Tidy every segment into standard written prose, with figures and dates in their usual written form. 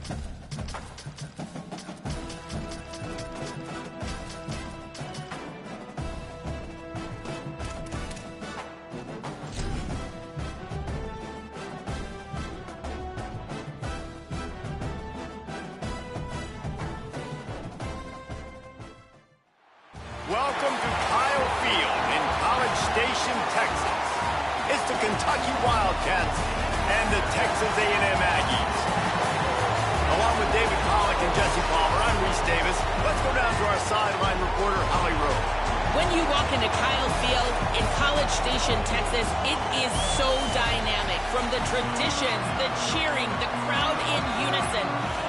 Welcome to Kyle Field in College Station, Texas. It's the Kentucky Wildcats and the Texas A&M Aggies. Along with David Pollack and Jesse Palmer, I'm Reese Davis. Let's go down to our sideline reporter, Holly Rose. When you walk into Kyle Field in College Station, Texas, it is so dynamic. From the traditions, the cheering, the crowd in unison.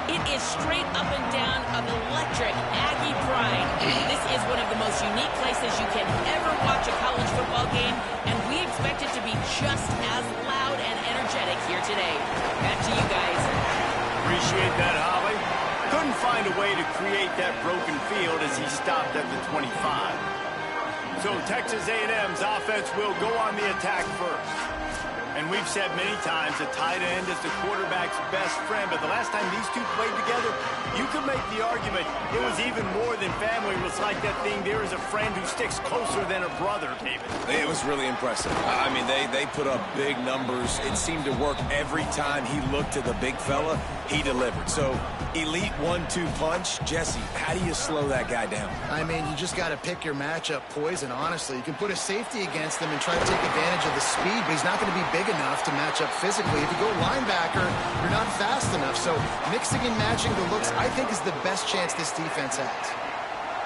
It is straight up and down of electric Aggie pride. This is one of the most unique places you can ever watch a college football game, and we expect it to be just as loud and energetic here today. Back to you guys. Appreciate that, Holly. Couldn't find a way to create that broken field as he stopped at the 25. So Texas A&M's offense will go on the attack first. And we've said many times a tight end is the quarterback's best friend, but the last time these two played together, you could make the argument it was even more than family. It was like that thing, there is a friend who sticks closer than a brother, David. It was really impressive. I mean, they put up big numbers. It seemed to work every time he looked to the big fella, he delivered. So, elite 1-2 punch. Jesse, how do you slow that guy down? I mean, you just got to pick your matchup poison, honestly. You can put a safety against him and try to take advantage of the speed, but he's not going to be big enough to match up physically. If you go linebacker, you're not fast enough. So mixing and matching the looks, I think, is the best chance this defense has.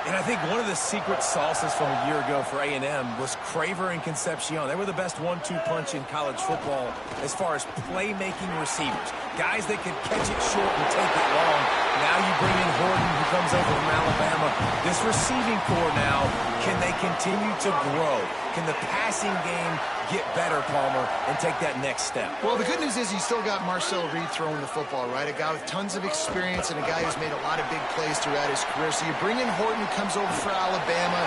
And I think one of the secret sauces from a year ago for A&M was Craver and Concepcion. They were the best 1-2 punch in college football as far as playmaking receivers. Guys that could catch it short and take it long. Now you bring in Horton, who comes over from Alabama. This receiving core now, can they continue to grow? Can the passing game get better, Palmer, and take that next step? Well, the good news is you still got Marcel Reed throwing the football, right? A guy with tons of experience and a guy who's made a lot of big plays throughout his career. So you bring in Horton, who comes over for Alabama.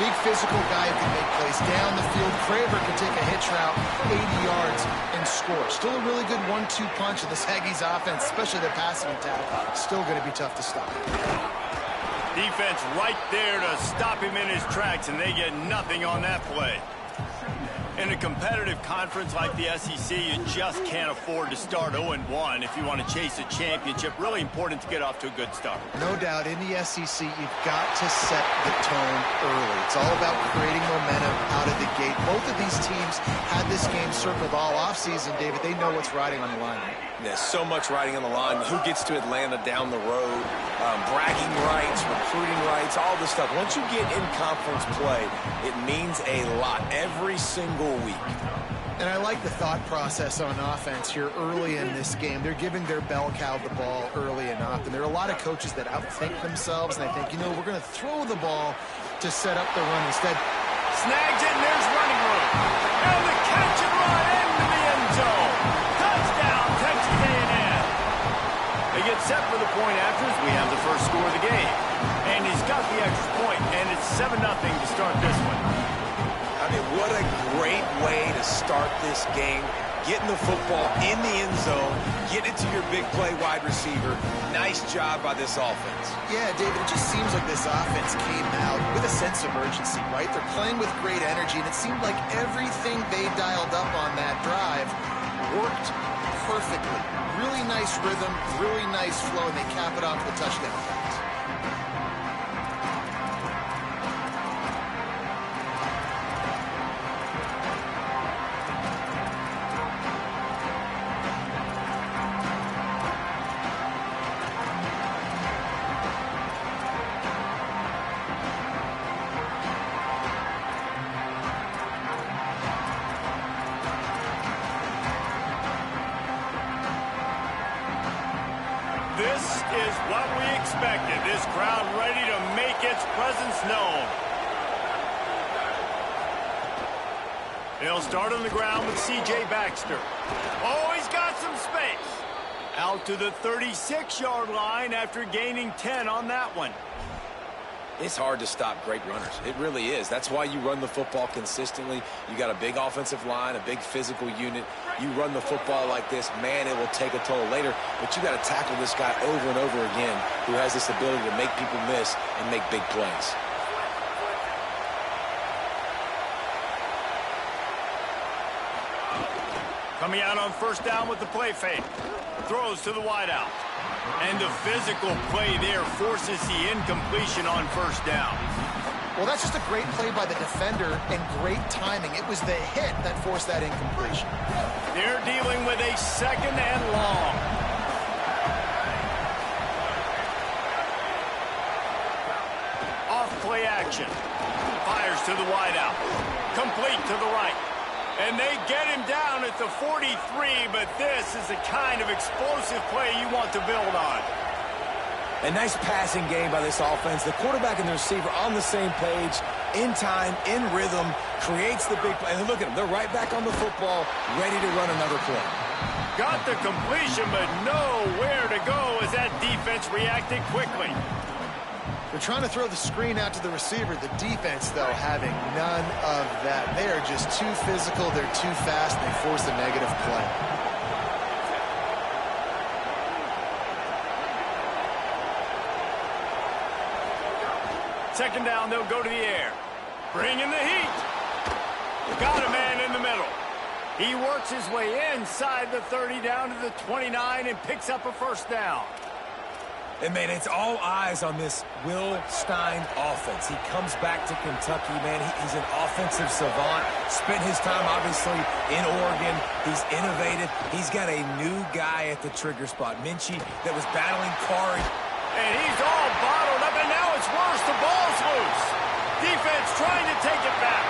Big physical guy who can make plays down the field. Craver can take a hitch route, 80 yards, and score. Still a really good 1-2 punch of the Aggies offense, especially the passing attack. Still going to be tough to stop. Defense right there to stop him in his tracks, and they get nothing on that play. In a competitive conference like the SEC, you just can't afford to start 0-1 if you want to chase a championship. Really important to get off to a good start. No doubt, in the SEC, you've got to set the tone early. It's all about creating momentum out of the gate. Both of these teams had this game circled all offseason, David. They know what's riding on the line. There's so much riding on the line. Who gets to Atlanta down the road? Bragging rights, recruiting rights, all this stuff. Once you get in conference play, it means a lot every single week. And I like the thought process on offense here early in this game. They're giving their bell cow the ball early and often. There are a lot of coaches that outthink themselves, and they think, you know, we're going to throw the ball to set up the run instead. Snags it, and there's running room. And the catch and run into the end zone. Touchdown, Texas A&M. They get set for the point after as we have the first score of the game. And he's got the extra point, and it's 7-0 to start this one. I mean, what a great way to start this game. Getting the football in the end zone, get it to your big play wide receiver. Nice job by this offense. Yeah, David, it just seems like this offense came out with a sense of urgency, right? They're playing with great energy, and it seemed like everything they dialed up on that drive worked perfectly. Really nice rhythm, really nice flow, and they cap it off with a touchdown pass. This is what we expected. This crowd ready to make its presence known. They'll start on the ground with C.J. Baxter. Oh, he's got some space. Out to the 36-yard line after gaining 10 on that one. It's hard to stop great runners. It really is. That's why you run the football consistently. You got a big offensive line, a big physical unit. You run the football like this, man, it will take a toll later. But you got to tackle this guy over and over again who has this ability to make people miss and make big plays. Coming out on first down with the play fake. Throws to the wideout. And the physical play there forces the incompletion on first down. Well, that's just a great play by the defender and great timing. It was the hit that forced that incompletion. They're dealing with a second and long. Off play action. Fires to the wideout. Complete to the right. And they get him down at the 43, but this is the kind of explosive play you want to build on. A nice passing game by this offense. The quarterback and the receiver on the same page, in time, in rhythm, creates the big play. And look at them. They're right back on the football, ready to run another play. Got the completion, but nowhere to go as that defense reacted quickly. They're trying to throw the screen out to the receiver. The defense, though, having none of that. They are just too physical. They're too fast. And they force a negative play. Second down, they'll go to the air. Bring in the heat. Got a man in the middle. He works his way inside the 30 down to the 29 and picks up a first down. And, man, it's all eyes on this Will Stein offense. He comes back to Kentucky, man. He's an offensive savant. Spent his time, obviously, in Oregon. He's innovative. He's got a new guy at the trigger spot. Ncaa that was battling Kari. And he's all bottled up, and now it's worse. The ball's loose. Defense trying to take it back.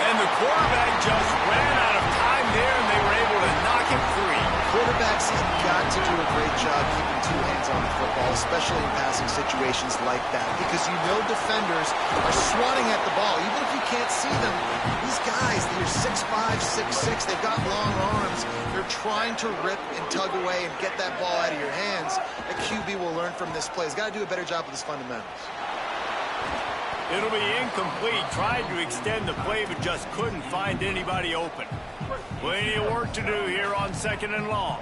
And the quarterback just ran out of time there, and they were able to knock it free. Quarterbacks have got to do a great job keeping two hands on the football, especially in passing situations like that, because you know defenders are swatting at the ball. Even if you can't see them, these guys, they're 6'5", 6'6", they've got long arms. They're trying to rip and tug away and get that ball out of your hands. A QB will learn from this play. He's got to do a better job with his fundamentals. It'll be incomplete. Tried to extend the play, but just couldn't find anybody open. Plenty of work to do here on second and long.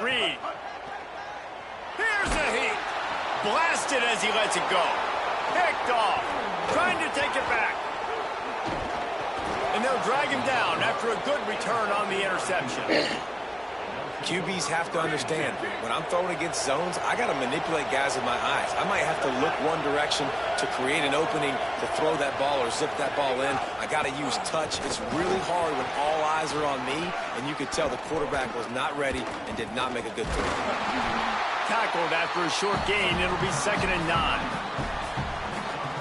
Reed. Here's a heat. Blasted as he lets it go. Picked off. Trying to take it back. And they'll drag him down after a good return on the interception. QBs have to understand, when I'm throwing against zones, I got to manipulate guys with my eyes. I might have to look one direction to create an opening to throw that ball or zip that ball in. I got to use touch. It's really hard when all eyes are on me, and you could tell the quarterback was not ready and did not make a good throw. Tackled after a short gain. It'll be 2nd and 9.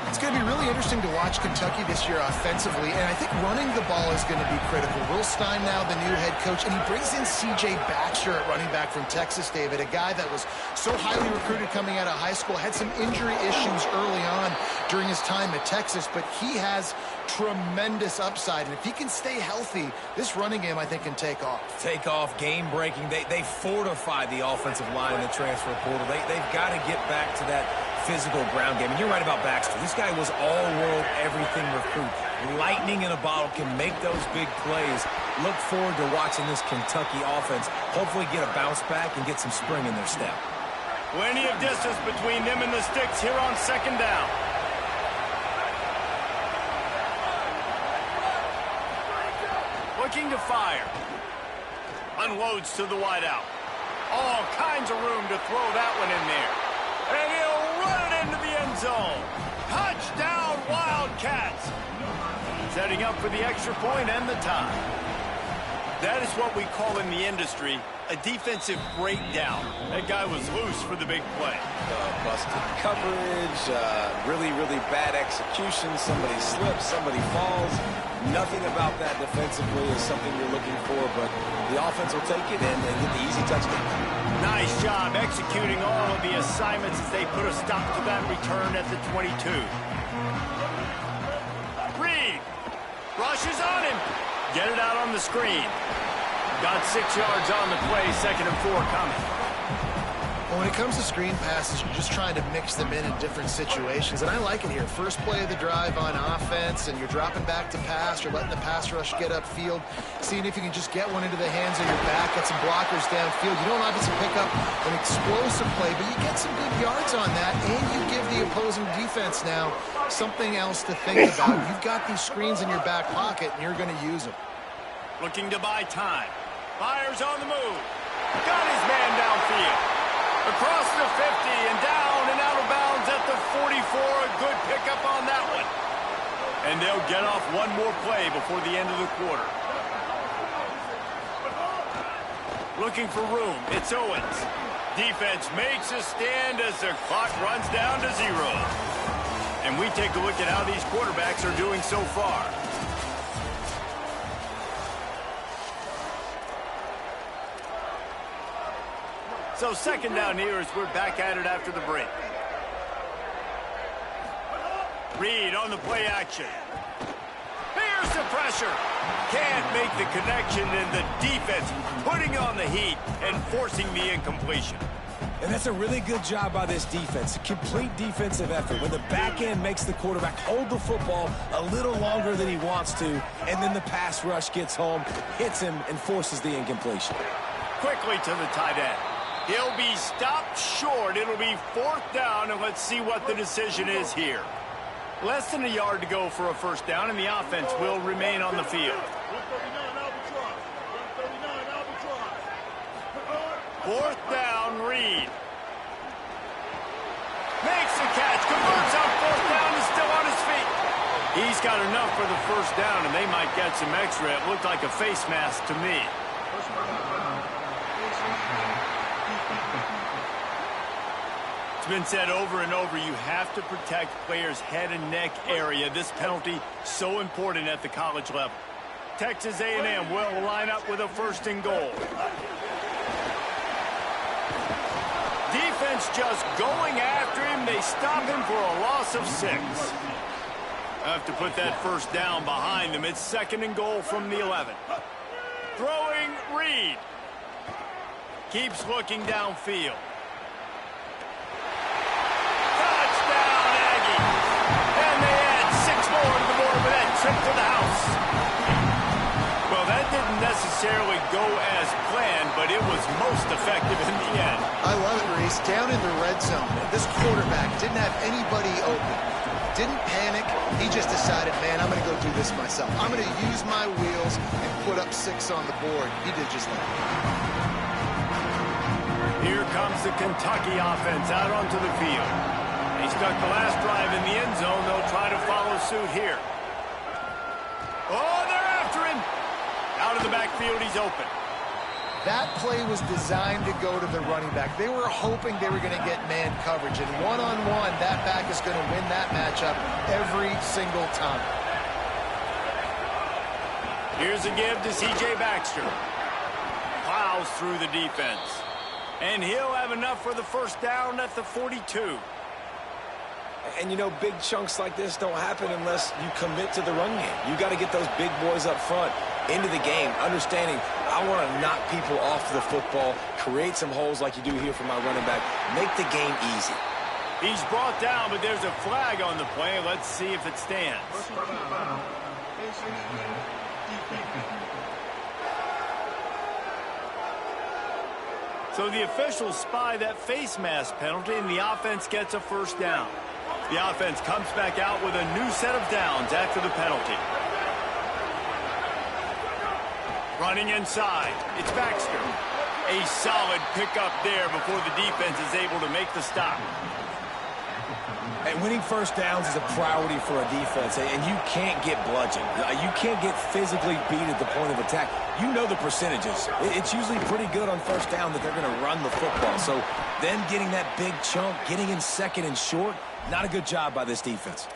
It's going to be really interesting to watch Kentucky this year offensively, and I think running the ball is going to be critical. Will Stein now the new head coach, and he brings in C.J. Baxter at running back from Texas, David, a guy that was so highly recruited coming out of high school, had some injury issues early on during his time at Texas, but he has tremendous upside, and if he can stay healthy, this running game, I think, can take off. Take off, game-breaking. They fortify the offensive line in the transfer portal. They've got to get back to that physical ground game. And you're right about Baxter. This guy was all-world, everything recruit. Lightning in a bottle, can make those big plays. Look forward to watching this Kentucky offense hopefully get a bounce back and get some spring in their step. Plenty of distance between them and the sticks here on second down. Looking to fire. Unloads to the wideout. All kinds of room to throw that one in there. And he'll run it into the end zone. Touchdown, Wildcats. Setting up for the extra point and the tie. That is what we call in the industry a defensive breakdown. That guy was loose for the big play. Busted coverage, really, really bad execution. Somebody slips, somebody falls. Nothing about that defensively is something you're looking for, but the offense will take it and get the easy touchdown. Nice job executing all of the assignments as they put a stop to that return at the 22. Reed rushes on him. Get it out on the screen. Got 6 yards on the play, 2nd and 4 coming. Well, When it comes to screen passes, you're just trying to mix them in different situations, and I like it here. First play of the drive on offense, and you're dropping back to pass, you're letting the pass rush get upfield, seeing if you can just get one into the hands of your back, get some blockers downfield. You don't obviously pick up an explosive play, but you get some good yards on that, and you give the opposing defense now something else to think about. You've got these screens in your back pocket, and you're going to use them. Looking to buy time. Fires on the move. Got his man downfield. Across the 50 and down and out of bounds at the 44. A good pickup on that one. And they'll get off one more play before the end of the quarter. Looking for room. It's Owens. Defense makes a stand as the clock runs down to 0. And we take a look at how these quarterbacks are doing so far. So second down here as we're back at it after the break. Reed on the play action. Here's the pressure. Can't make the connection, and the defense putting on the heat and forcing the incompletion. And that's a really good job by this defense. A complete defensive effort. When the back end makes the quarterback hold the football a little longer than he wants to, and then the pass rush gets home, hits him, and forces the incompletion. Quickly to the tight end. He'll be stopped short. It'll be 4th down, and let's see what the decision is here. Less than a yard to go for a first down, and the offense will remain on the field. 4th down, Reed. Makes the catch, converts on 4th down, and still on his feet. He's got enough for the first down, and they might get some extra. It looked like a face mask to me. Been said over and over, you have to protect players' head and neck area. This penalty so important at the college level. Texas A&M will line up with a 1st and goal. Defense just going after him. They stop him for a loss of 6. Have to put that first down behind them. It's 2nd and goal from the 11. Throwing Reed. Keeps looking downfield. Trip to the house. Well, that didn't necessarily go as planned, but it was most effective in the end. I love it, Reese. Down in the red zone, this quarterback didn't have anybody open. Didn't panic. He just decided, man, I'm going to go do this myself. I'm going to use my wheels and put up 6 on the board. He did just that. Here comes the Kentucky offense out onto the field. They stuck the last drive in the end zone. They'll try to follow suit here. Oh, they're after him. Out of the backfield, he's open. That play was designed to go to the running back. They were hoping they were going to get man coverage, and one-on-one, that back is going to win that matchup every single time. Here's a give to C.J. Baxter. Plows through the defense. And he'll have enough for the first down at the 42. And, you know, big chunks like this don't happen unless you commit to the run game. You got to get those big boys up front into the game, understanding I want to knock people off the football, create some holes like you do here for my running back, make the game easy. He's brought down, but there's a flag on the play. Let's see if it stands. So the officials spy that face mask penalty, and the offense gets a first down. The offense comes back out with a new set of downs after the penalty. Running inside, it's Baxter. A solid pickup there before the defense is able to make the stop. And winning first downs is a priority for a defense, and you can't get bludgeoned. You can't get physically beat at the point of attack. You know the percentages. It's usually pretty good on first down that they're going to run the football. So them getting that big chunk, getting in 2nd and short, not a good job by this defense.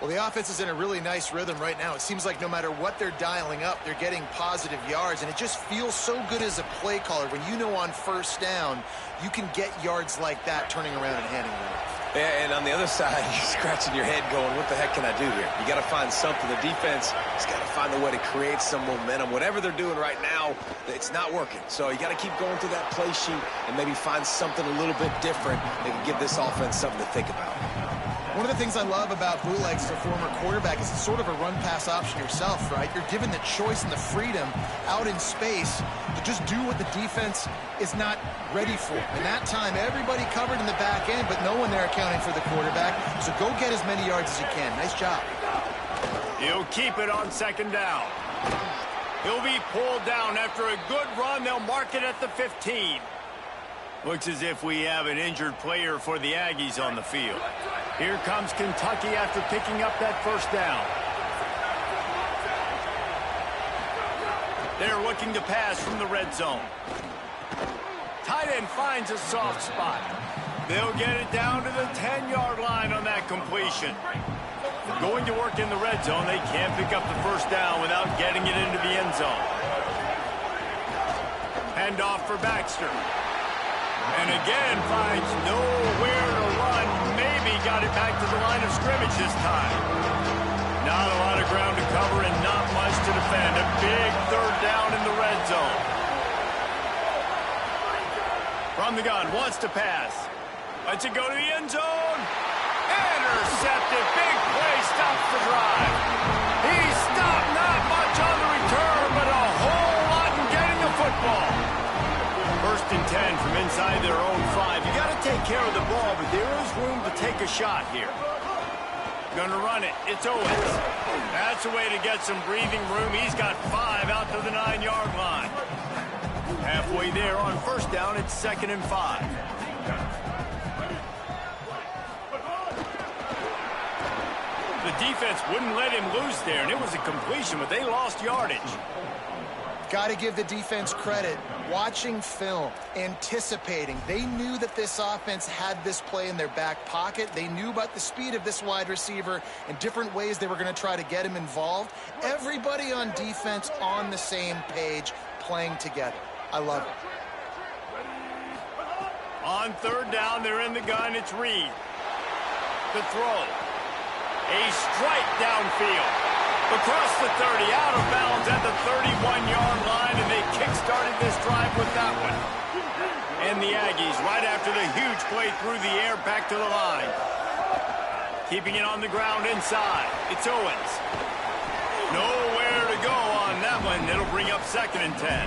Well, the offense is in a really nice rhythm right now. It seems like no matter what they're dialing up, they're getting positive yards, and it just feels so good as a play caller when you know on first down you can get yards like that turning around and handing it off. And on the other side, you're scratching your head going, what the heck can I do here? You got to find something. The defense has got to find a way to create some momentum. Whatever they're doing right now, it's not working. So you got to keep going through that play sheet and maybe find something a little bit different that can give this offense something to think about. One of the things I love about bootlegs as a former quarterback is it's sort of a run-pass option yourself, right? You're given the choice and the freedom out in space to just do what the defense is not ready for. And that time, everybody covered in the back end, but no one there accounting for the quarterback. So go get as many yards as you can. Nice job. He'll keep it on second down. He'll be pulled down after a good run. They'll mark it at the 15. Looks as if we have an injured player for the Aggies on the field. Here comes Kentucky after picking up that first down. They're looking to pass from the red zone. Tight end finds a soft spot. They'll get it down to the 10-yard line on that completion. Going to work in the red zone, they can't pick up the first down without getting it into the end zone. Handoff for Baxter. And again finds nowhere to run. Maybe got it back to the line of scrimmage this time. Not a lot of ground to cover and not much to defend. A big third down in the red zone. From the gun, wants to pass. Lets it go to the end zone. Intercepted. Big play, stops the drive. He stopped, not much on the return, but a whole lot in getting the football. First and 10 from inside their own 5. You got to take care of the ball, but there is room to take a shot here. Gonna run it. It's Owens. That's a way to get some breathing room. He's got 5 out to the 9-yard line. Halfway there on first down, it's 2nd and 5. The defense wouldn't let him loose there, and it was a completion, but they lost yardage. Got to give the defense credit. Watching film, anticipating. They knew that this offense had this play in their back pocket. They knew about the speed of this wide receiver and different ways they were going to try to get him involved. Everybody on defense on the same page, playing together. I love it. On third down, they're in the gun. It's Reed. The throw. A strike downfield. Across the 30, out of bounds at the 31-yard line, and they kick-started this drive with that one. And the Aggies, right after the huge play through the air, back to the line. Keeping it on the ground inside. It's Owens. Nowhere to go on that one. It'll bring up 2nd and 10.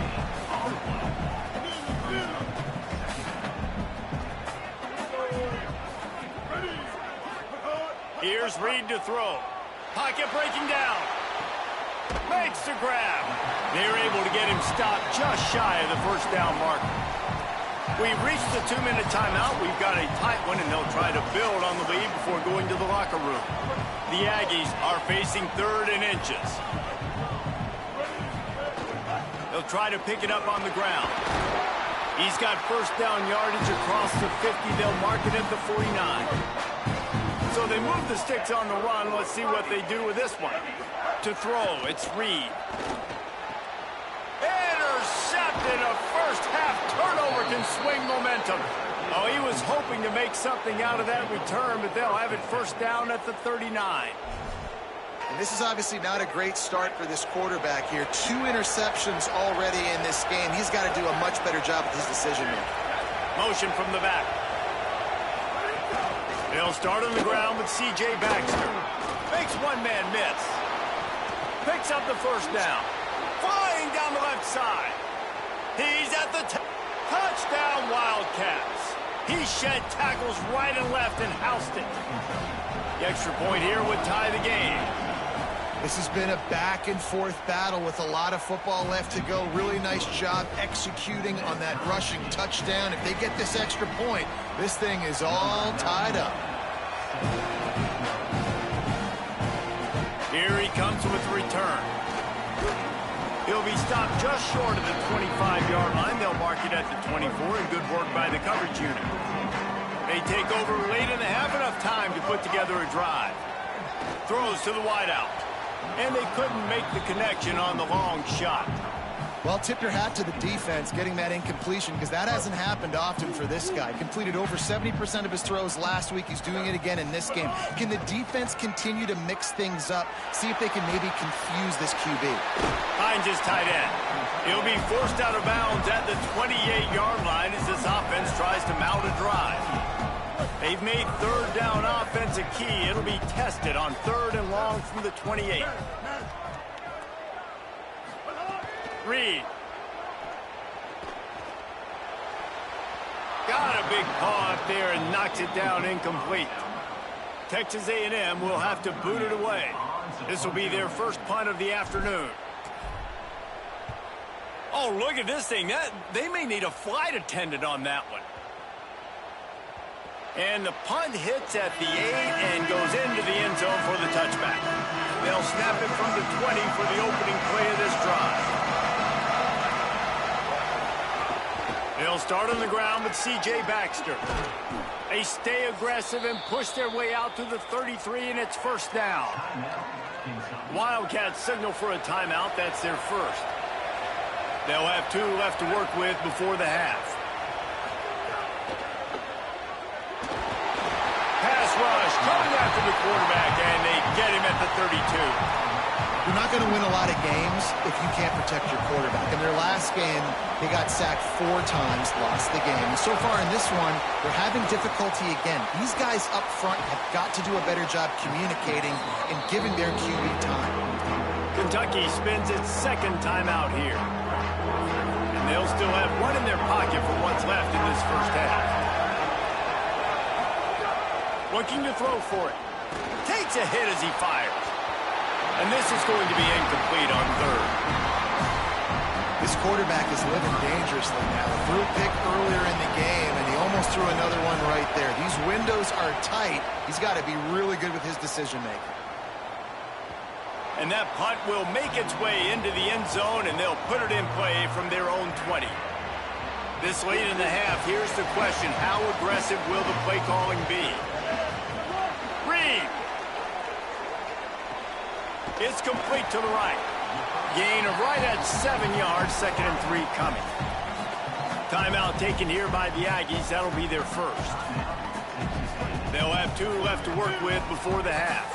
Here's Reed to throw. Pocket breaking down. Makes the grab. They're able to get him stopped just shy of the first down marker. We've reached the 2-minute timeout. We've got a tight one, and they'll try to build on the lead before going to the locker room. The Aggies are facing 3rd and inches. They'll try to pick it up on the ground. He's got first down yardage across the 50. They'll mark it at the 49. So they move the sticks on the run. Let's see what they do with this one. To throw, it's Reed. Intercepted. A first-half turnover can swing momentum. Oh, he was hoping to make something out of that return, but they'll have it first down at the 39. And this is obviously not a great start for this quarterback here. 2 interceptions already in this game. He's got to do a much better job with his decision-making. Motion from the back. They'll start on the ground with C.J. Baxter. Makes one man miss. Picks up the first down. Flying down the left side. He's at the touchdown Wildcats. He shed tackles right and left and housed it. The extra point here would tie the game. This has been a back-and-forth battle with a lot of football left to go. Really nice job executing on that rushing touchdown. If they get this extra point, this thing is all tied up. Here he comes with the return. He'll be stopped just short of the 25-yard line. They'll mark it at the 24, and good work by the coverage unit. They take over late in the half, enough time to put together a drive. Throws to the wideout. And they couldn't make the connection on the long shot. Well, tip your hat to the defense getting that incompletion because that hasn't happened often for this guy. Completed over 70% of his throws last week. He's doing it again in this game. Can the defense continue to mix things up? See if they can maybe confuse this QB. Hines is tight end. He'll be forced out of bounds at the 28-yard line as this offense tries to mount a drive. They've made third down offense a key. It'll be tested on 3rd and long from the 28. Reed. Got a big paw up there and knocks it down incomplete. Texas A&M will have to boot it away. This will be their first punt of the afternoon. Oh, look at this thing. They may need a flight attendant on that one. And the punt hits at the 8 and goes into the end zone for the touchback. They'll snap it from the 20 for the opening play of this drive. They'll start on the ground with C.J. Baxter. They stay aggressive and push their way out to the 33, and it's first down. Wildcats signal for a timeout. That's their first. They'll have 2 left to work with before the half. Pass rush coming after the quarterback, and they get him at the 32. You're not going to win a lot of games if you can't protect your quarterback. In their last game, they got sacked 4 times, lost the game. And so far in this one, they're having difficulty again. These guys up front have got to do a better job communicating and giving their QB time. Kentucky spends its second timeout here. And they'll still have one in their pocket for what's left in this first half. Looking to throw for it. Takes a hit as he fires. And this is going to be incomplete on 3rd. This quarterback is living dangerously now. Threw a pick earlier in the game, and he almost threw another one right there. These windows are tight. He's got to be really good with his decision-making. And that punt will make its way into the end zone, and they'll put it in play from their own 20. This late in the half, here's the question. How aggressive will the play calling be? Reed. It's complete to the right. Gain of right at 7 yards, 2nd and 3 coming. Timeout taken here by the Aggies. That'll be their first. They'll have 2 left to work with before the half.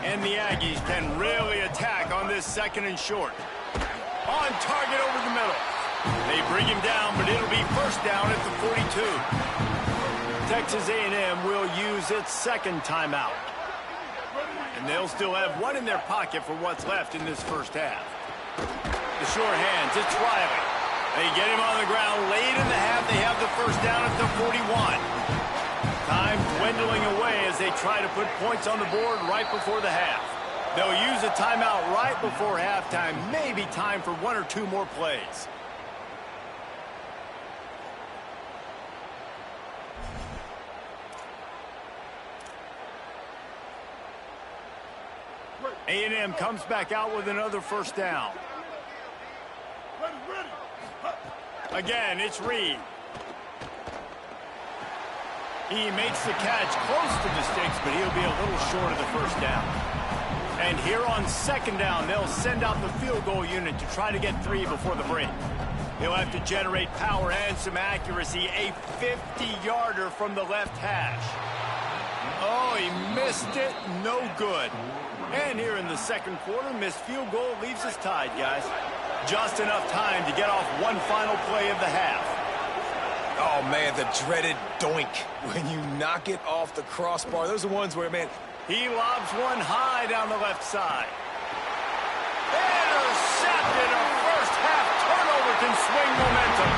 And the Aggies can really attack on this 2nd and short. On target over the middle. They bring him down, but it'll be first down at the 42. Texas A&M will use its 2nd timeout. And they'll still have 1 in their pocket for what's left in this first half. The short hands, it's Riley. They get him on the ground late in the half. They have the first down at the 41. Time dwindling away as they try to put points on the board right before the half. They'll use a timeout right before halftime. Maybe time for 1 or 2 more plays. A&M comes back out with another first down. Again, it's Reed. He makes the catch close to the sticks, but he'll be a little short of the first down. And here on 2nd down, they'll send out the field goal unit to try to get 3 before the break. He'll have to generate power and some accuracy. A 50-yarder from the left hash. Oh, he missed it. No good. And here in the 2nd quarter, missed field goal leaves us tied, guys. Just enough time to get off one final play of the half. Oh, man, the dreaded doink when you knock it off the crossbar. Those are ones where, man, he lobs one high down the left side. Intercepted. A first-half turnover can swing momentum.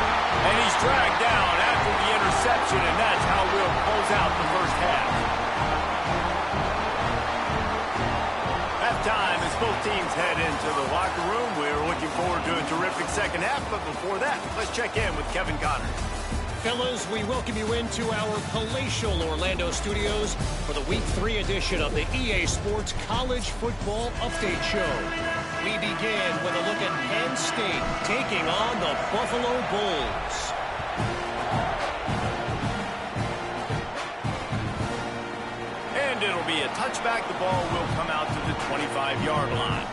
And he's dragged down after the interception, and that's how we'll close out the first half. Halftime as both teams head into the locker room. We're looking forward to a terrific second half, but before that, let's check in with Kevin Connors. Fellas, we welcome you into our palatial Orlando studios for the Week 3 edition of the EA Sports College Football Update Show. We begin with a look at Penn State taking on the Buffalo Bulls. And it'll be a touchback. The ball will come out to the 25-yard line.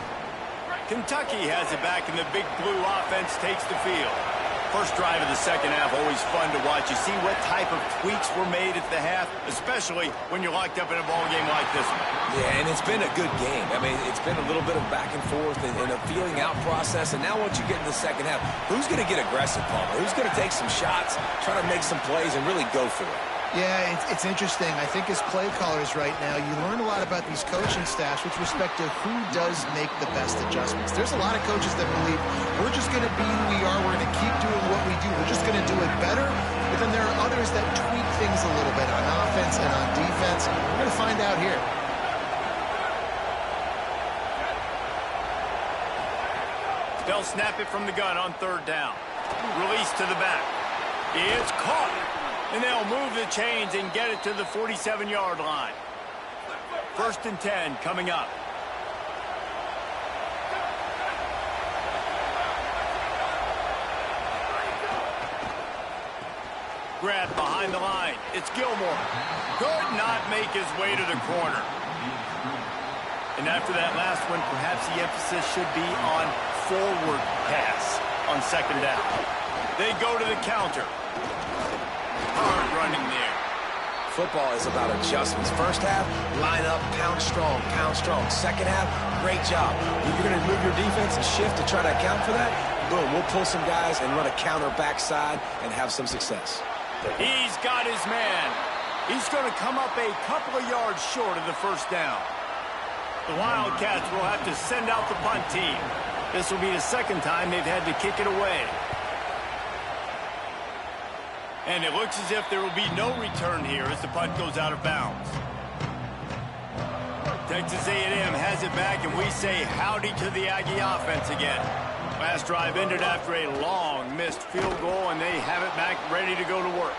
Kentucky has it back, and the Big Blue offense takes the field. First drive of the second half, always fun to watch. You see what type of tweaks were made at the half, especially when you're locked up in a ball game like this one. Yeah, and it's been a good game. I mean, it's been a little bit of back and forth and a feeling out process. And now once you get in the second half, who's going to get aggressive, Palmer? Who's going to take some shots, try to make some plays, and really go for it? Yeah, it's interesting. I think as play callers right now, you learn a lot about these coaching staffs with respect to who does make the best adjustments. There's a lot of coaches that believe we're just going to be who we are. We're going to keep doing what we do. We're just going to do it better. But then there are others that tweak things a little bit on offense and on defense. We're going to find out here. They'll snap it from the gun on third down. Release to the back. It's caught. And they'll move the chains and get it to the 47-yard line. 1st and 10 coming up. Grab behind the line. It's Gilmore. Could not make his way to the corner. And after that last one, perhaps the emphasis should be on forward pass on second down. They go to the counter. Hard running there. Football is about adjustments. First half, line up, pound strong, pound strong. Second half, great job. If you're going to move your defense and shift to try to account for that, boom, we'll pull some guys and run a counter backside and have some success. He's got his man. He's going to come up a couple of yards short of the first down. The Wildcats will have to send out the punt team. This will be the second time they've had to kick it away. And it looks as if there will be no return here as the punt goes out of bounds. Texas A&M has it back, and we say howdy to the Aggie offense again. Last drive ended after a long missed field goal, and they have it back ready to go to work.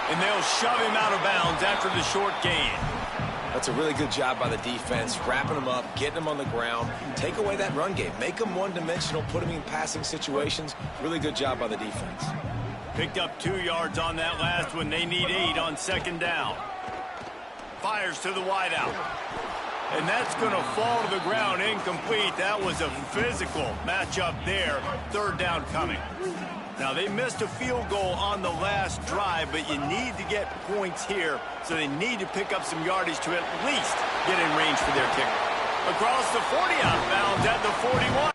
And they'll shove him out of bounds after the short gain. That's a really good job by the defense, wrapping them up, getting them on the ground. Take away that run game. Make them one-dimensional, put them in passing situations. Really good job by the defense. Picked up 2 yards on that last one. They need 8 on second down. Fires to the wideout. And that's going to fall to the ground incomplete. That was a physical matchup there. Third down coming. Now, they missed a field goal on the last drive, but you need to get points here, so they need to pick up some yardage to at least get in range for their kicker. Across the 40, out of bounds at the 41.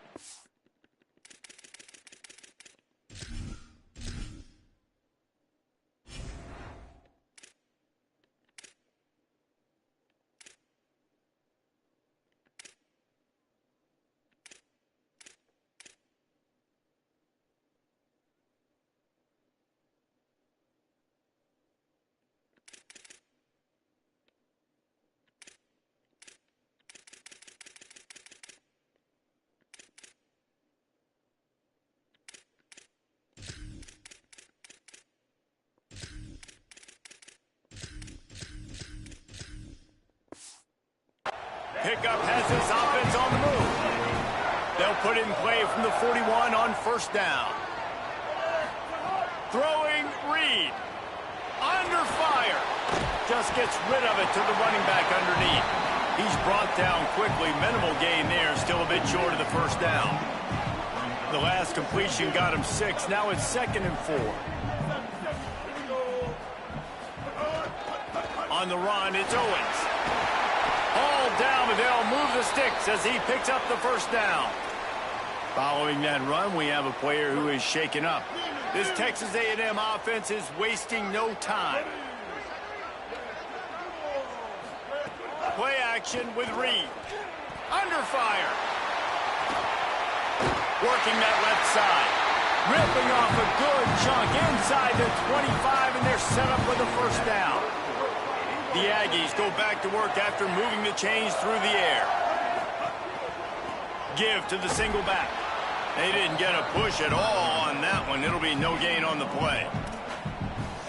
Pickup has his offense on the move. They'll put it in play from the 41 on first down. Throwing Reed. Under fire. Just gets rid of it to the running back underneath. He's brought down quickly. Minimal gain there. Still a bit short of the first down. The last completion got him 6. Now it's 2nd and 4. On the run, it's Owens. All down, but they'll move the sticks as he picks up the first down. Following that run, we have a player who is shaken up. This Texas A&M offense is wasting no time. Play action with Reed. Under fire. Working that left side. Ripping off a good chunk inside the 25, and they're set up with a first down. The Aggies go back to work after moving the chains through the air. Give to the single back. They didn't get a push at all on that one. It'll be no gain on the play.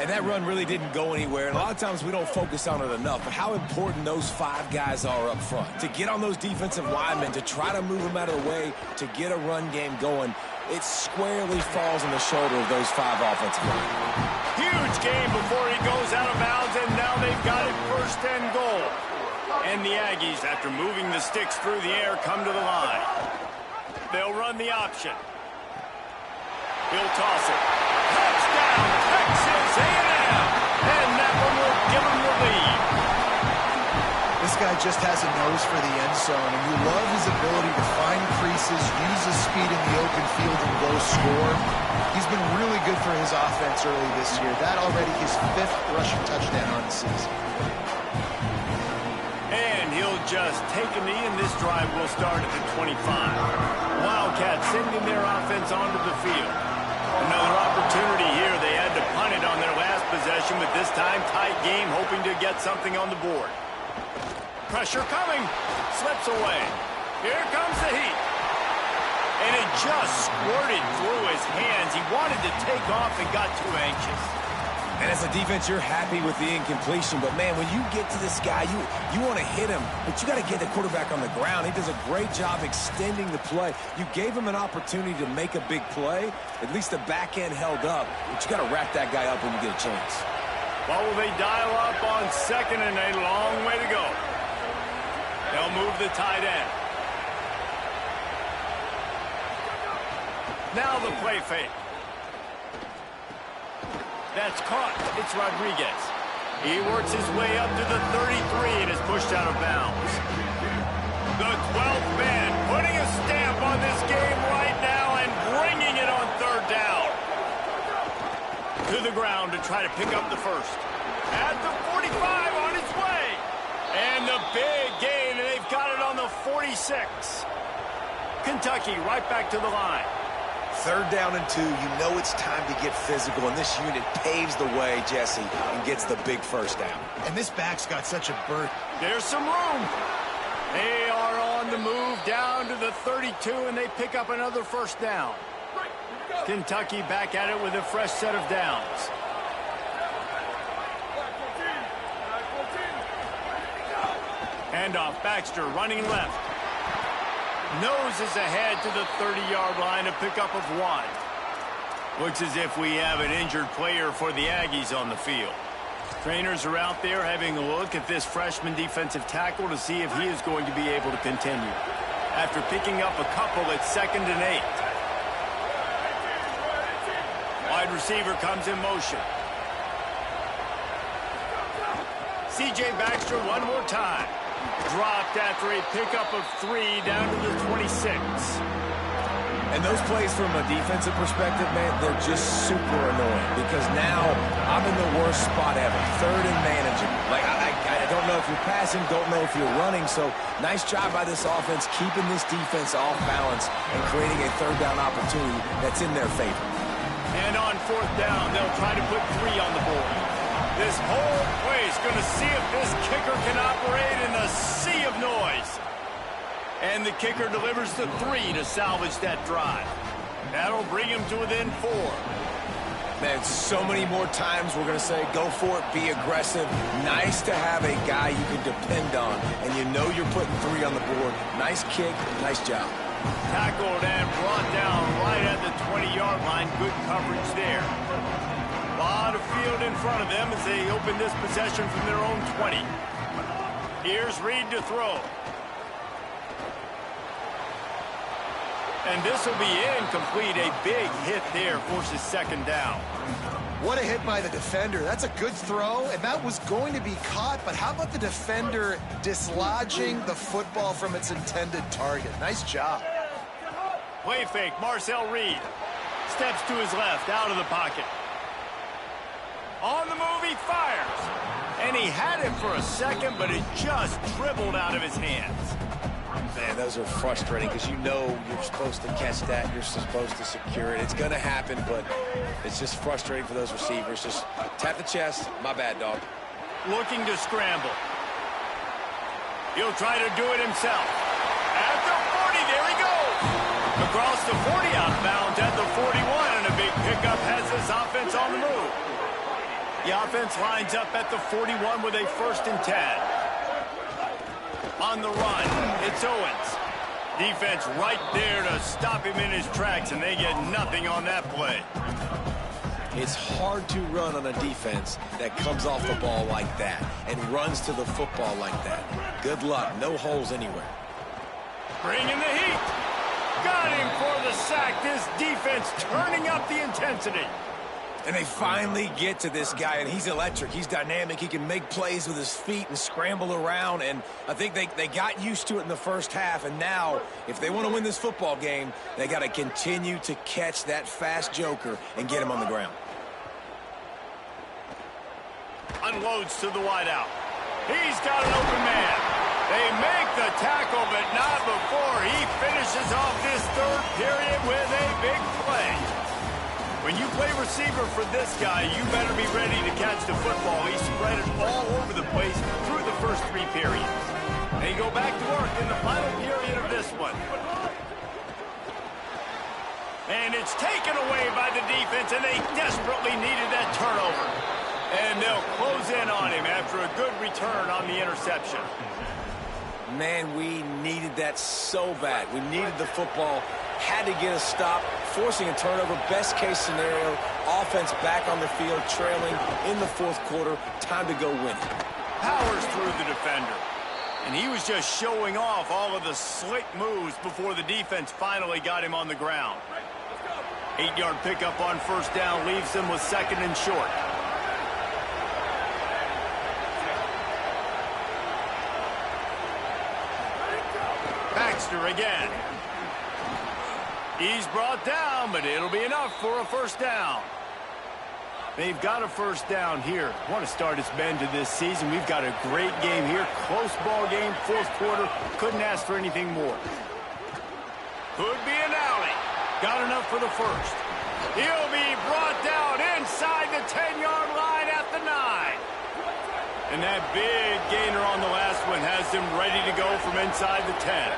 And that run really didn't go anywhere. And a lot of times we don't focus on it enough, but how important those 5 guys are up front. To get on those defensive linemen, to try to move them out of the way, to get a run game going, it squarely falls on the shoulder of those 5 offensive linemen. Huge game before he goes out of bounds, and now they've got it 1st and goal. And the Aggies, after moving the sticks through the air, come to the line. They'll run the option. He'll toss it. Touchdown, Texas A&M! And that one will give them the lead. This guy just has a nose for the end zone, and you love his ability to find creases, use his speed in the open field, and go score. He's been really good for his offense early this year. That already his 5th rushing touchdown on the season. And he'll just take a knee, and this drive will start at the 25. Wildcats sending their offense onto the field. Another opportunity here. They had to punt it on their last possession, but this time tight game, hoping to get something on the board. Pressure coming. Slips away. Here comes the heat. And it just squirted through his hands. He wanted to take off and got too anxious. And as a defense, you're happy with the incompletion. But, man, when you get to this guy, you want to hit him. But you got to get the quarterback on the ground. He does a great job extending the play. You gave him an opportunity to make a big play. At least the back end held up. But you got to wrap that guy up when you get a chance. Well, will they dial up on 2nd and a long way to go? They'll move the tight end. Now the play fake. That's caught. It's Rodriguez. He works his way up to the 33 and is pushed out of bounds. The 12th man putting a stamp on this game right now and bringing it on 3rd down. To the ground to try to pick up the first. At the 45 on its way. And the big gain, and they've got it on the 46. Kentucky right back to the line. 3rd down and 2, you know it's time to get physical, and this unit paves the way, Jesse, and gets the big first down. And this back's got such a burst. There's some room. They are on the move down to the 32, and they pick up another first down. Kentucky back at it with a fresh set of downs. Handoff, Baxter running left. Noses ahead to the 30-yard line, a pickup of 1. Looks as if we have an injured player for the Aggies on the field. Trainers are out there having a look at this freshman defensive tackle to see if he is going to be able to continue. After picking up a couple at 2nd and 8. Wide receiver comes in motion. C.J. Baxter one more time. Dropped after a pickup of 3 down to the 26. And those plays from a defensive perspective, man, they're just super annoying because now I'm in the worst spot ever. 3rd and manageable. Like, I don't know if you're passing, don't know if you're running. So nice job by this offense keeping this defense off balance and creating a 3rd down opportunity that's in their favor. And on 4th down, they'll try to put 3 on the board. This whole place going to see if this kicker can operate in a sea of noise. And the kicker delivers the 3 to salvage that drive. That'll bring him to within 4. Man, so many more times we're going to say, go for it, be aggressive. Nice to have a guy you can depend on, and you know you're putting 3 on the board. Nice kick, nice job. Tackled and brought down right at the 20-yard line. Good coverage there. A lot of field in front of them as they open this possession from their own 20. Here's Reed to throw. And this will be incomplete. A big hit there forces 2nd down. What a hit by the defender. That's a good throw, and that was going to be caught, but how about the defender dislodging the football from its intended target? Nice job. Play fake, Marcel Reed. Steps to his left, out of the pocket. On the move, he fires. And he had it for a second, but it just dribbled out of his hands. Man, those are frustrating because you know you're supposed to catch that. You're supposed to secure it. It's going to happen, but it's just frustrating for those receivers. Just tap the chest. My bad, dog. Looking to scramble. He'll try to do it himself. At the 40, there he goes. Across the 40, out of bounds at the 41, and a big pickup has this offense on the move. The offense lines up at the 41 with a 1st and 10. On the run, it's Owens. Defense right there to stop him in his tracks, and they get nothing on that play. It's hard to run on a defense that comes off the ball like that and runs to the football like that. Good luck. No holes anywhere. Bringing the heat. Got him for the sack. This defense turning up the intensity. And they finally get to this guy, and he's electric. He's dynamic. He can make plays with his feet and scramble around, and I think they got used to it in the first half, and now, if they want to win this football game, they got to continue to catch that fast joker and get him on the ground. Unloads to the wideout. He's got an open man. They make the tackle, but not before he finishes off this third period with a big play. When you play receiver for this guy, you better be ready to catch the football. He spread it all over the place through the first 3 periods. They go back to work in the final period of this one. And it's taken away by the defense, and they desperately needed that turnover. And they'll close in on him after a good return on the interception. Man, we needed that so bad. We needed the football, had to get a stop, forcing a turnover. Best case scenario, offense back on the field, trailing in the fourth quarter. Time to go win it. Powers through the defender. And he was just showing off all of the slick moves before the defense finally got him on the ground. 8-yard pickup on first down leaves them with 2nd and short. Baxter again. He's brought down, but it'll be enough for a first down. They've got a first down here. Want to start its bend to this season. We've got a great game here. Close ball game, fourth quarter. Couldn't ask for anything more. Could be an alley. Got enough for the first. He'll be brought down inside the 10-yard line at the 9. And that big gainer on the last one has him ready to go from inside the 10.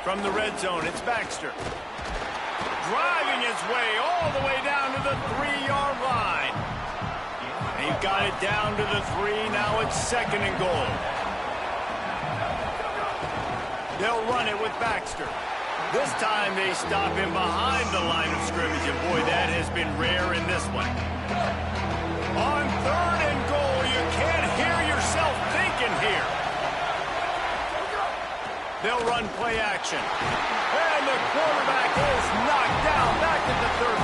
From the red zone, it's Baxter. Driving his way all the way down to the 3-yard line. They've got it down to the 3. Now it's 2nd and goal. They'll run it with Baxter. This time they stop him behind the line of scrimmage, and boy, that has been rare in this one. On 3rd and goal, you can't hear yourself thinking here. They'll run play action. And the quarterback is knocked down back at the 13.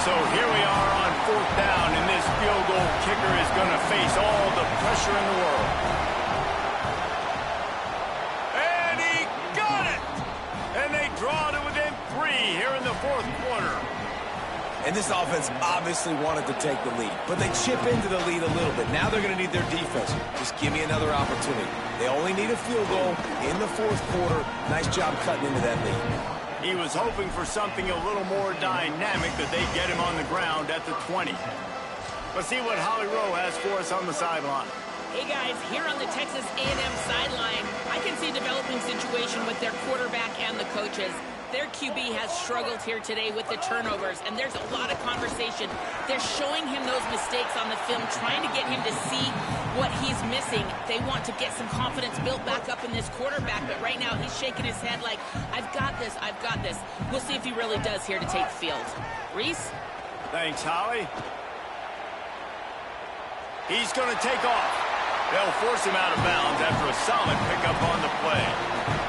So here we are on 4th down, and this field goal kicker is going to face all the pressure in the world. And he got it! And they draw to within 3 here in the fourth quarter. And this offense obviously wanted to take the lead, but they chip into the lead a little bit. Now they're going to need their defense. Just give me another opportunity. They only need a field goal in the fourth quarter. Nice job cutting into that lead. He was hoping for something a little more dynamic, that they get him on the ground at the 20. Let's see what Holly Rowe has for us on the sideline. Hey guys, here on the Texas A&M sideline, I can see a developing situation with their quarterback and the coaches. Their QB has struggled here today with the turnovers, and there's a lot of conversation. They're showing him those mistakes on the film, trying to get him to see what he's missing. They want to get some confidence built back up in this quarterback, but right now he's shaking his head like, I've got this, I've got this. We'll see if he really does here to take the field. Reese? Thanks, Holly. He's going to take off. They'll force him out of bounds after a solid pickup on the play.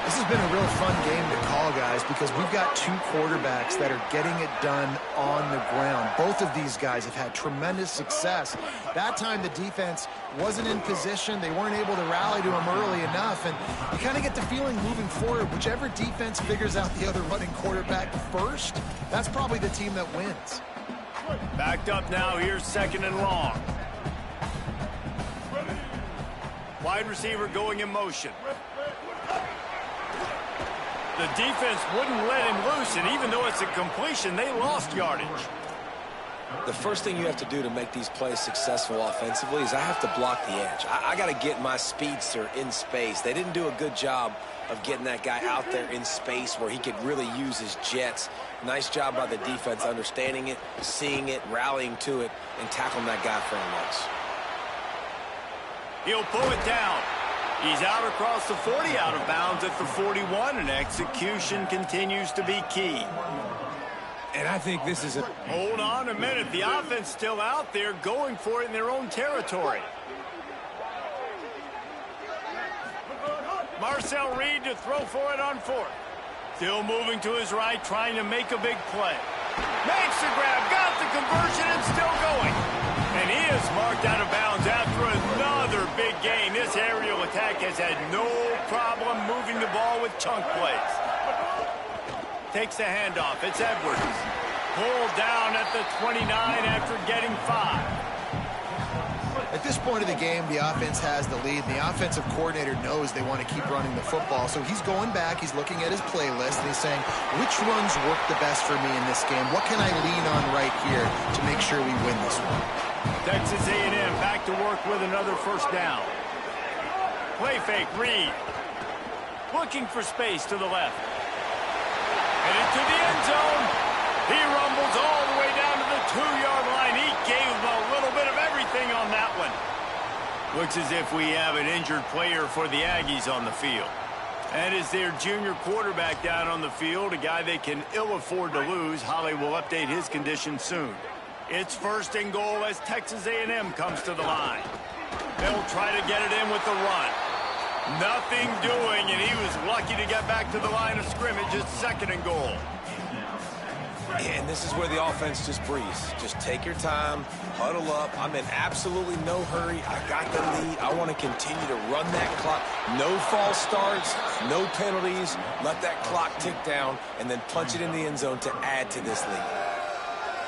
This has been a real fun game to call, guys, because we've got 2 quarterbacks that are getting it done on the ground. Both of these guys have had tremendous success. That time the defense wasn't in position. They weren't able to rally to him early enough, and you kind of get the feeling moving forward, whichever defense figures out the other running quarterback first, that's probably the team that wins. Backed up now, here's 2nd and long. Wide receiver going in motion. The defense wouldn't let him loose, and even though it's a completion, they lost yardage. The first thing you have to do to make these plays successful offensively is I have to block the edge. I got to get my speedster in space. They didn't do a good job of getting that guy out there in space where he could really use his jets. Nice job by the defense understanding it, seeing it, rallying to it, and tackling that guy for a loss. He'll pull it down. He's out across the 40, out of bounds at the 41, and execution continues to be key. And I think this is a... Hold on a minute. The offense still out there going for it in their own territory. Marcel Reed to throw for it on fourth. Still moving to his right, trying to make a big play. Makes the grab, got the conversion, and still going. And he is marked out of bounds after another big gain. This aerial attack has had no problem moving the ball with chunk plays. Takes the handoff. It's Edwards. Pulled down at the 29 after getting 5. At this point of the game, the offense has the lead. And the offensive coordinator knows they want to keep running the football. So he's going back. He's looking at his playlist, and he's saying, which runs work the best for me in this game? What can I lean on right here to make sure we win this one? Texas A&M back to work with another first down. Play fake, Reed. Looking for space to the left. And into the end zone. He rumbles all the way down to the 2-yard line. He gave him a little bit of everything on that one. Looks as if we have an injured player for the Aggies on the field. And is their junior quarterback down on the field, a guy they can ill afford to lose. Holly will update his condition soon. It's first and goal as Texas A&M comes to the line. They'll try to get it in with the run. Nothing doing, and he was lucky to get back to the line of scrimmage. It's second and goal. And this is where the offense just breathes. Just take your time, huddle up. I'm in absolutely no hurry. I got the lead. I want to continue to run that clock. No false starts, no penalties. Let that clock tick down, and then punch it in the end zone to add to this lead.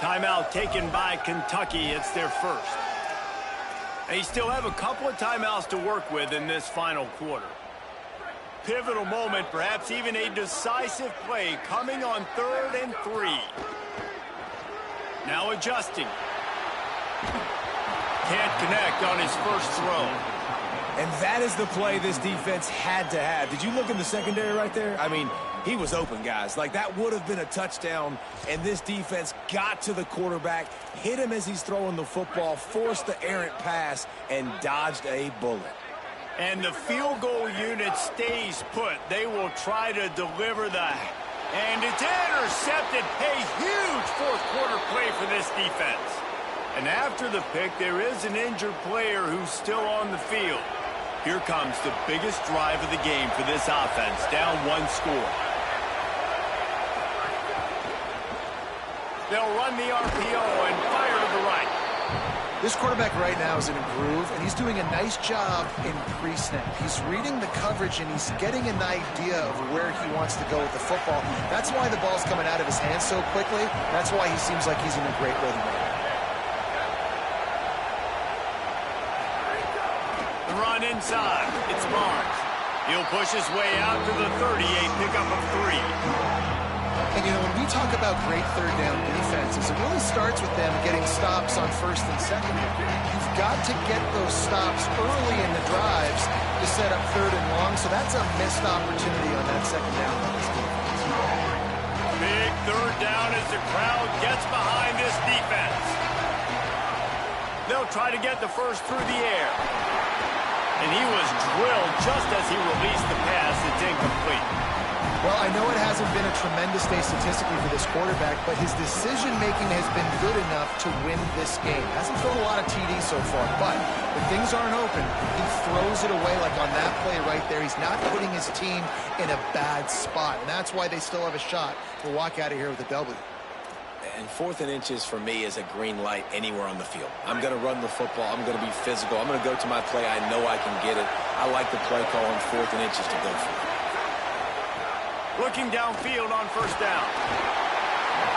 Timeout taken by Kentucky. It's their first. They still have a couple of timeouts to work with in this final quarter. Pivotal moment, perhaps even a decisive play coming on 3rd and 3. Now adjusting. Can't connect on his first throw. And that is the play this defense had to have. Did you look in the secondary right there? I mean, he was open, guys. Like, that would have been a touchdown, and this defense got to the quarterback, hit him as he's throwing the football, forced the errant pass, and dodged a bullet. And the field goal unit stays put. They will try to deliver the... And it's intercepted. A huge fourth quarter play for this defense. And after the pick, there is an injured player who's still on the field. Here comes the biggest drive of the game for this offense, down 1 score. They'll run the RPO and fire to the right. This quarterback right now is in a groove, and he's doing a nice job in pre-snap. He's reading the coverage, and he's getting an idea of where he wants to go with the football. That's why the ball's coming out of his hands so quickly. That's why he seems like he's in a great rhythm right now. The run inside. It's Barnes. He'll push his way out to the 38, pickup of 3. And, you know, when we talk about great third down defenses, it really starts with them getting stops on first and second. You've got to get those stops early in the drives to set up 3rd and long, so that's a missed opportunity on that second down by this defense. Big 3rd down as the crowd gets behind this defense. They'll try to get the first through the air. And he was drilled just as he released the pass. It's incomplete. Well, I know it hasn't been a tremendous day statistically for this quarterback, but his decision-making has been good enough to win this game. Hasn't thrown a lot of TDs so far, but when things aren't open, he throws it away like on that play right there. He's not putting his team in a bad spot, and that's why they still have a shot to walk out of here with a W. And 4th and inches for me is a green light anywhere on the field. I'm going to run the football. I'm going to be physical. I'm going to go to my play. I know I can get it. I like the play call on 4th and inches to go for it. Looking downfield on first down.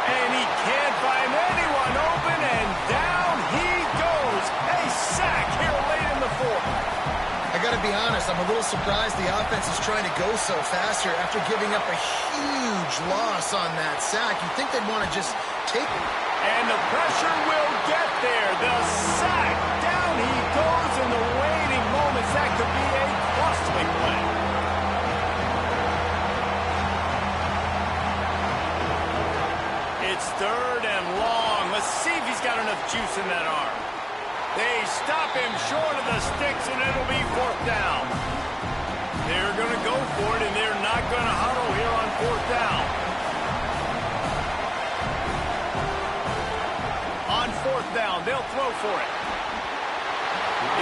And he can't find anyone open, and down he goes. A sack here late in the 4th. I got to be honest, I'm a little surprised the offense is trying to go so fast here after giving up a huge loss on that sack. You'd think they'd want to just take it. And the pressure will get there. The sack. Down he goes in the waiting moments. That could be a costly play. It's 3rd and long. Let's see if he's got enough juice in that arm. They stop him short of the sticks, and it'll be 4th down. They're going to go for it, and they're not going to huddle here on 4th down. On 4th down, they'll throw for it.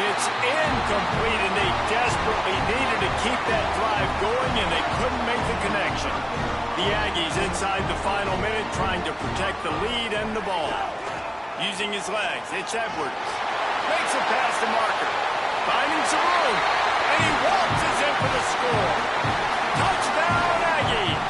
It's incomplete, and they desperately needed to keep that drive going, and they couldn't make the connection. The Aggies inside the final minute trying to protect the lead and the ball. Using his legs, it's Edwards. Makes a pass to Marker. Finding some room, and he waltzes in for the score. Touchdown, Aggies!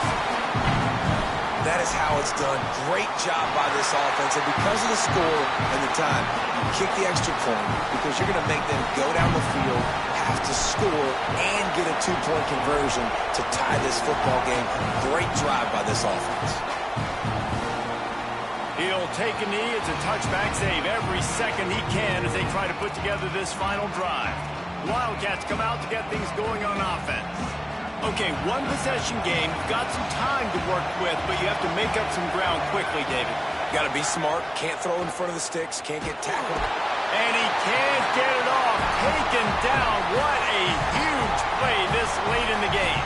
That is how it's done. Great job by this offense. And because of the score and the time, you kick the extra point because you're going to make them go down the field, have to score, and get a 2-point conversion to tie this football game. Great drive by this offense. He'll take a knee. It's a touchback save every second he can as they try to put together this final drive. Wildcats come out to get things going on offense. Okay, one possession game. You've got some time to work with, but you have to make up some ground quickly, David. Got to be smart. Can't throw in front of the sticks. Can't get tackled. And he can't get it off. Taken down. What a huge play this late in the game.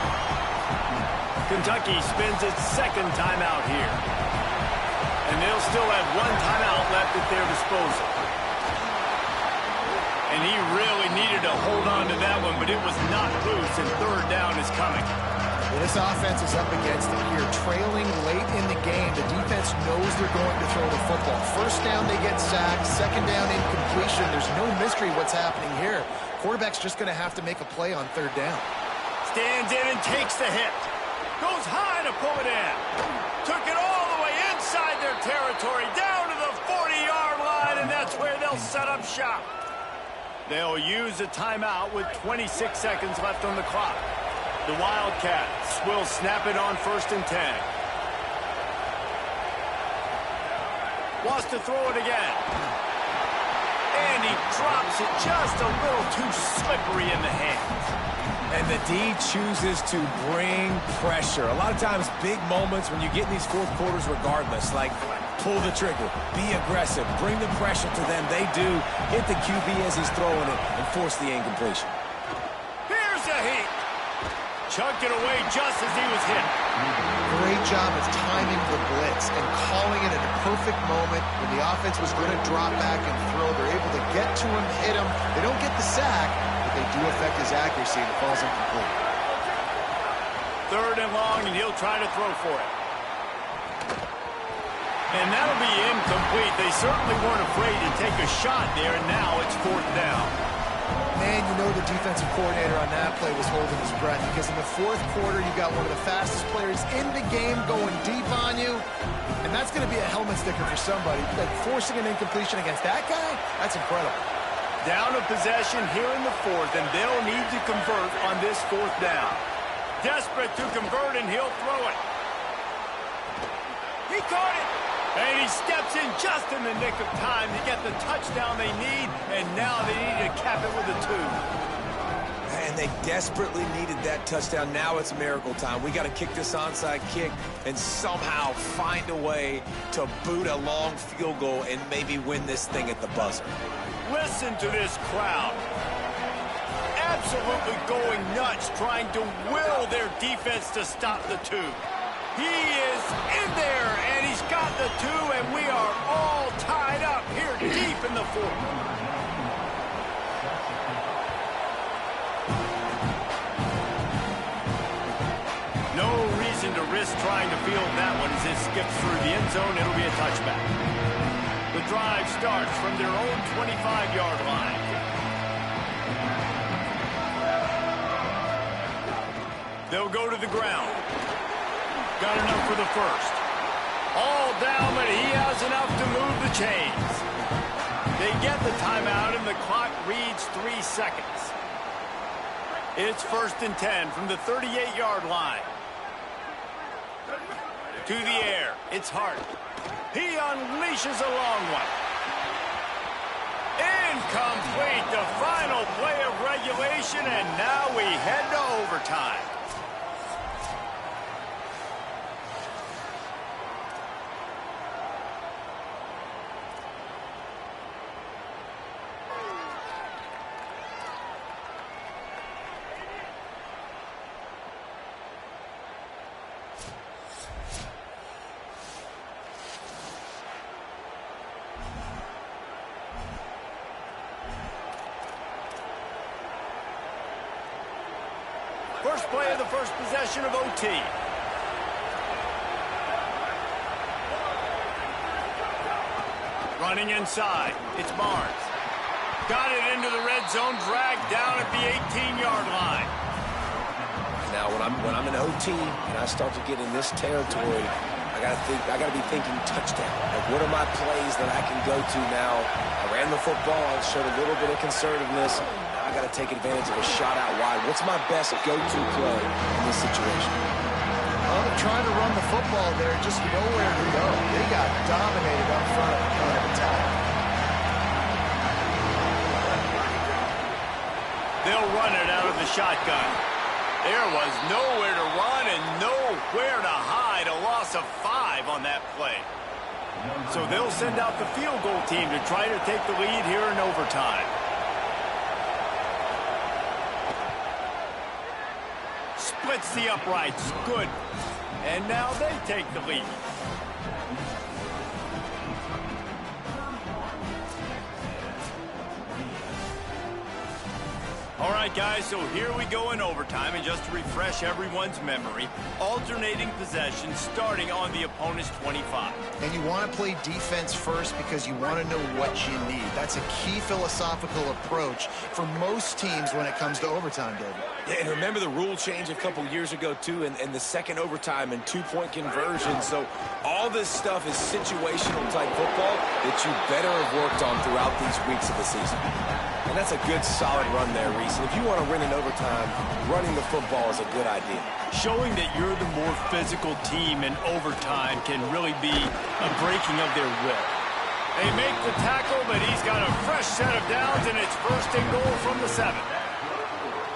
Kentucky spends its second timeout here. And they'll still have one timeout left at their disposal. And he really needed to hold on to that one, but it was not loose, and 3rd down is coming. Well, this offense is up against it here. Trailing late in the game, the defense knows they're going to throw the football. 1st down, they get sacked. 2nd down, incompletion. There's no mystery what's happening here. Quarterback's just going to have to make a play on 3rd down. Stands in and takes the hit. Goes high to pull it in. Took it all the way inside their territory, down to the 40-yard line, and that's where they'll set up shop. They'll use a timeout with 26 seconds left on the clock. The Wildcats will snap it on 1st and 10. Wants to throw it again. And he drops it just a little too slippery in the hands. And the D chooses to bring pressure. A lot of times, big moments when you get in these 4th quarters regardless, like pull the trigger, be aggressive, bring the pressure to them. They do hit the QB as he's throwing it and force the incompletion. Here's a heat. Chucked it away just as he was hit. Great job of timing the blitz and calling it at a perfect moment when the offense was going to drop back and throw. They're able to get to him, hit him. They don't get the sack, but they do affect his accuracy, and it falls incomplete. 3rd and long, and he'll try to throw for it. And that'll be incomplete. They certainly weren't afraid to take a shot there, and now it's 4th down. And you know the defensive coordinator on that play was holding his breath because in the 4th quarter, you got one of the fastest players in the game going deep on you, and that's going to be a helmet sticker for somebody. Like forcing an incompletion against that guy, that's incredible. Down a possession here in the 4th, and they'll need to convert on this 4th down. Desperate to convert, and he'll throw it. He caught it. And he steps in just in the nick of time to get the touchdown they need, and now they need to cap it with a 2. And they desperately needed that touchdown. Now it's miracle time. We got to kick this onside kick and somehow find a way to boot a long field goal and maybe win this thing at the buzzer. Listen to this crowd. Absolutely going nuts, trying to will their defense to stop the 2. He is in there, and he's got the 2, and we are all tied up here deep in the 4th. No reason to risk trying to field that one as it skips through the end zone. It'll be a touchback. The drive starts from their own 25-yard line. They'll go to the ground. Got enough for the 1st. All down, but he has enough to move the chains. They get the timeout, and the clock reads 3 seconds. It's 1st and 10 from the 38-yard line. To the air. It's Hart. He unleashes a long one. Incomplete. The final play of regulation, and now we head to overtime. play of the first possession of OT. Running inside, it's Barnes. Got it into the red zone, dragged down at the 18-yard line. Now, when I'm in OT and I start to get in this territory, I gotta be thinking touchdown. Like, what are my plays that I can go to now? I ran the football, showed a little bit of conservativeness. Now I gotta take advantage of a shot out wide. What's my best go-to play in this situation? Well, they're trying to run the football there, just nowhere to go. They got dominated up front of the point of attack. They'll run it out of the shotgun. There was nowhere to run and nowhere to hide. A loss of 5 on that play. So they'll send out the field goal team to try to take the lead here in overtime. Splits the uprights. Good. And now they take the lead. All right, guys, so here we go in overtime, and just to refresh everyone's memory, alternating possession starting on the opponent's 25. And you want to play defense first because you want to know what you need. That's a key philosophical approach for most teams when it comes to overtime, David. Yeah, and remember the rule change a couple years ago, too, and the second overtime and two-point conversion. So all this stuff is situational type football that you better have worked on throughout these weeks of the season. And that's a good, solid run there, Reese. And if you want to win in overtime, running the football is a good idea. Showing that you're the more physical team in overtime can really be a breaking of their will. They make the tackle, but he's got a fresh set of downs, and it's first and goal from the 7.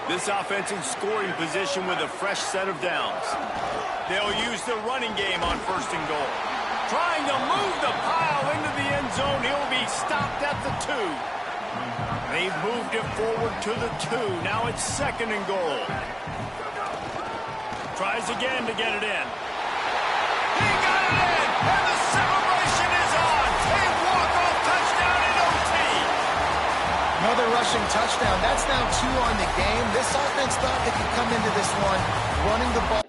This offense in scoring position with a fresh set of downs. They'll use the running game on first and goal. Trying to move the pile into the end zone. He'll be stopped at the 2. They've moved it forward to the 2. Now it's second and goal. Tries again to get it in. He got it in, and the celebration is on. A walk-off touchdown in OT. Another rushing touchdown. That's now 2 on the game. This offense thought they could come into this one running the ball.